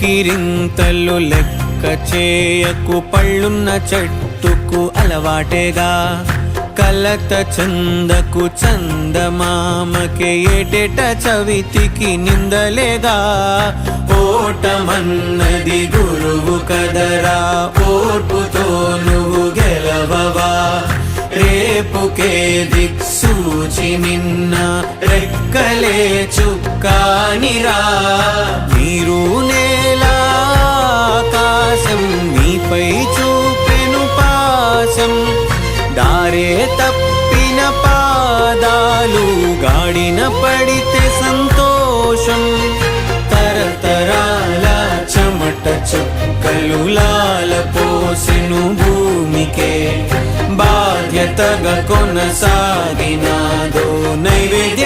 కేకిరింతలు లెక్క చేయకు, పళ్ళున్న చెట్టుకు అలవాటేగా. కలత చందకు చందమామకే ఏటేట చవితికి నిందలేగా. ఓటమన్నది గురువు కదరా, ఓర్పుతో నువ్వు గెలవవా. రేపుకే దిక్సూచి నిన్న రెక్కలే చుక్కానిరా. నీరు నేల ఆకాశం నీపై చూపెను పాశం. దారే తప్పిన పాదాలు గాడిన పడితే సంతోషం. తరతరాల చెమట చుక్కలు లాల పోసెను భూమికే. బాధ్యతగా కొనసాగినాదో నైవేద్యం.